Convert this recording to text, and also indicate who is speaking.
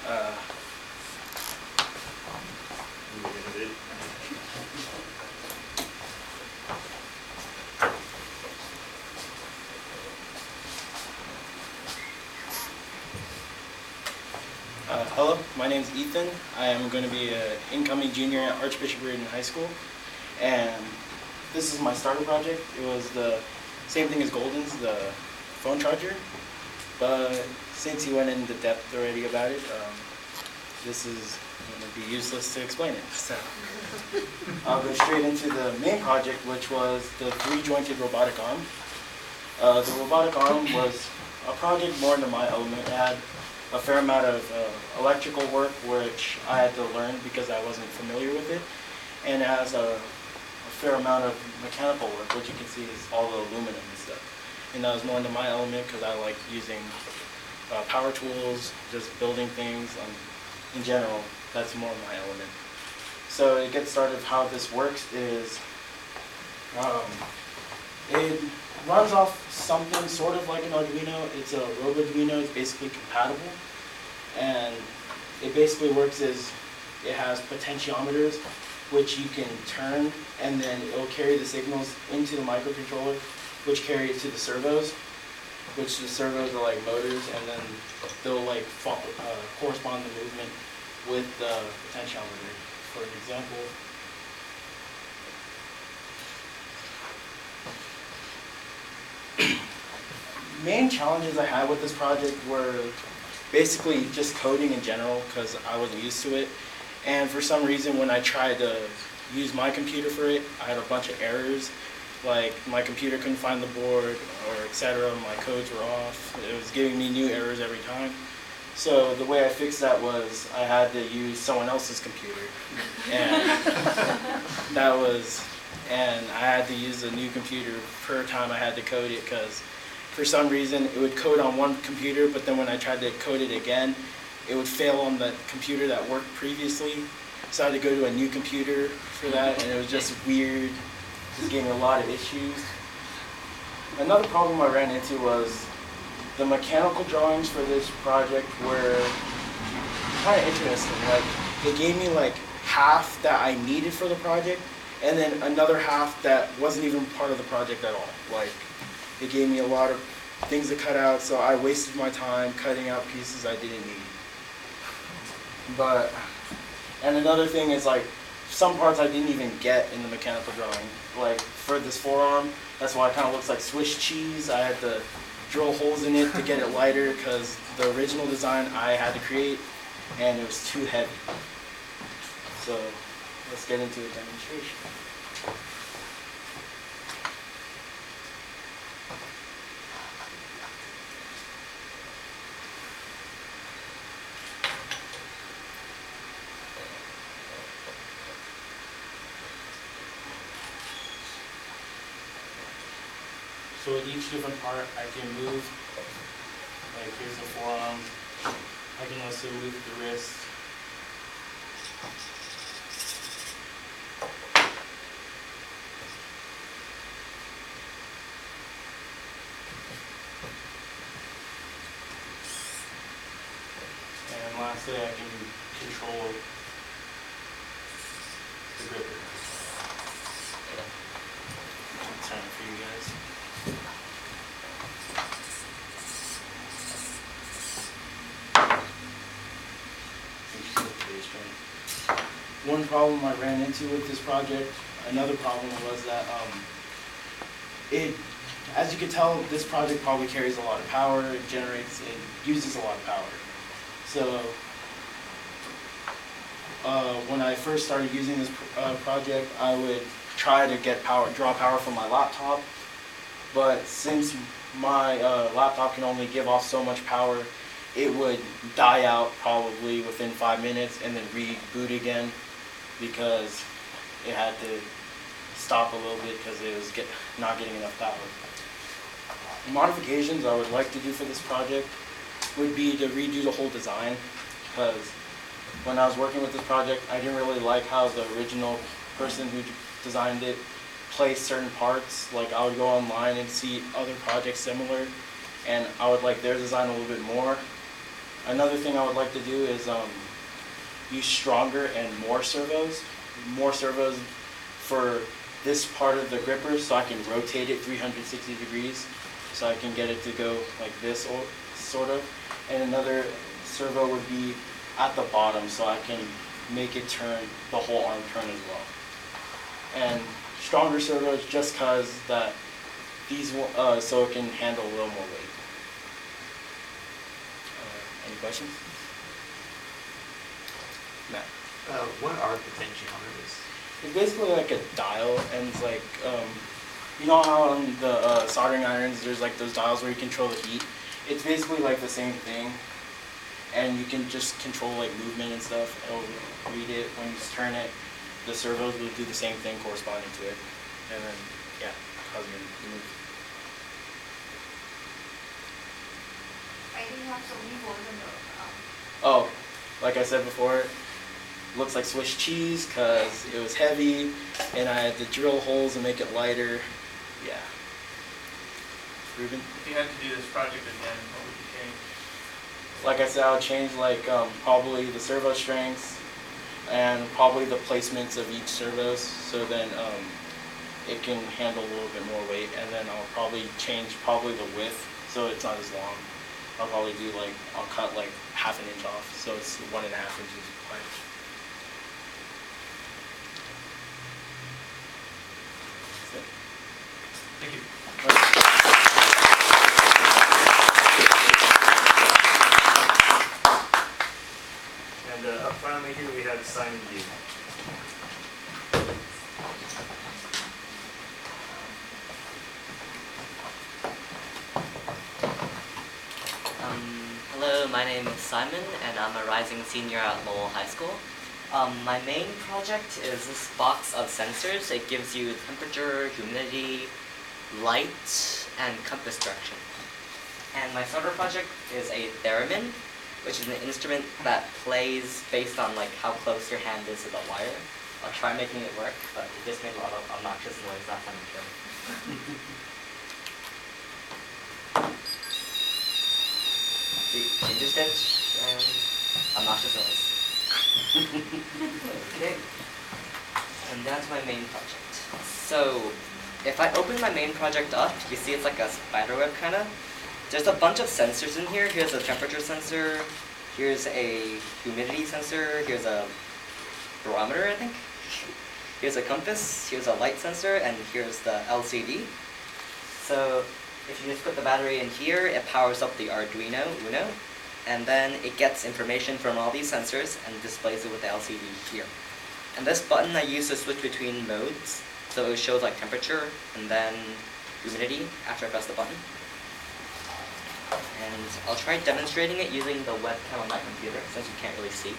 Speaker 1: Uh, Hello, my name is Ethan. I am going to be an incoming junior at Archbishop Reardon High School, and this is my starter project. It was the same thing as Golden's, the phone charger, but since he went into depth already about it, this is going to be useless to explain it. So I'll go straight into the main project, which was the three-jointed robotic arm. The robotic arm was a project more into my element. It had a fair amount of electrical work, which I had to learn because I wasn't familiar with it, and it has a fair amount of mechanical work, which you can see is all the aluminum and stuff. And that was more into my element because I like using power tools, just building things. In general, that's more my element. So to get started, how this works is it runs off something sort of like an Arduino. It's a RoboArduino. It's basically compatible, and it basically works as it has potentiometers, which you can turn, and then it will carry the signals into the microcontroller, which carry it to the servos, which the servos are like motors, and then they'll like correspond the movement with the potentiometer. For an example, main challenges I had with this project were basically just coding in general because I wasn't used to it, and for some reason when I tried to use my computer for it, I had a bunch of errors, like my computer couldn't find the board or etc. My codes were off. It was giving me new errors every time. So the way I fixed that was I had to use someone else's computer, and I had to use a new computer per time I had to code it because for some reason it would code on one computer, but then when I tried to code it again, it would fail on the computer that worked previously. So I had to go to a new computer for that, and it was just weird, just getting a lot of issues. Another problem I ran into was the mechanical drawings for this project were kind of interesting. Like, they gave me like half that I needed for the project, and then another half that wasn't even part of the project at all. Like, it gave me a lot of things to cut out, so I wasted my time cutting out pieces I didn't need. And another thing is like, some parts I didn't even get in the mechanical drawing. Like for this forearm, that's why it kind of looks like Swiss cheese. I had to drill holes in it to get it lighter because the original design I had to create, and it was too heavy. So let's get into a demonstration. So with each different part, I can move, like here's the forearm, I can also move the wrist. And lastly, I can control the gripper. I'll turn it for you guys. One problem I ran into with this project, another problem was that as you can tell, this project probably carries a lot of power, it uses a lot of power. So when I first started using this project, I would try to draw power from my laptop, but since my laptop can only give off so much power, it would die out probably within 5 minutes and then reboot again because it had to stop a little bit because it was not getting enough power. The modifications I would like to do for this project would be to redo the whole design because when I was working with this project, I didn't really like how the original person who designed it placed certain parts. Like I would go online and see other projects similar, and I would like their design a little bit more. Another thing I would like to do is use stronger and more servos. More servos for this part of the gripper so I can rotate it 360 degrees so I can get it to go like this, or sort of. And another servo would be at the bottom so I can make it turn, the whole arm turn as well. And stronger servos just cause that these so it can handle a little more weight. Any questions? Matt?
Speaker 2: What are potentiometers?
Speaker 1: It's basically like a dial, and it's like, you know how on the soldering irons there's like those dials where you control the heat? It's basically like the same thing, and you can just control like movement and stuff. It'll read it when you turn it. The servos will do the same thing corresponding to it, and then, yeah, cause you to move.
Speaker 3: I think you have so many holes in the
Speaker 1: Oh, like I said before, looks like Swiss cheese because it was heavy and I had to drill holes and make it lighter. Yeah. Ruben?
Speaker 4: If you had to do this project again, what would you change?
Speaker 1: Like I said, I'll change like probably the servo strengths and probably the placements of each servos so then it can handle a little bit more weight, and then I'll probably change the width so it's not as long. I'll probably do like, I'll cut like ½ inch off so it's 1.5 inches wide.
Speaker 4: Thank you.
Speaker 2: And up finally here we have Simon D.
Speaker 5: Hello, my name is Simon, and I'm a rising senior at Lowell High School. My main project is this box of sensors. It gives you temperature, humidity, light, and compass direction. And my starter project is a theremin, which is an instrument that plays based on like how close your hand is to the wire. I'll try making it work, but it just made a lot of obnoxious noise last time I tried. See, ginger stitch and obnoxious noise. Okay. And that's my main project. So, if I open my main project up, you see it's like a spiderweb kind of. There's a bunch of sensors in here. Here's a temperature sensor. Here's a humidity sensor. Here's a barometer, I think. Here's a compass. Here's a light sensor, and here's the LCD. So, if you just put the battery in here, it powers up the Arduino Uno, and then it gets information from all these sensors and displays it with the LCD here. And this button I use to switch between modes, so it shows like temperature and then humidity after I press the button. And I'll try demonstrating it using the webcam on my computer since you can't really see.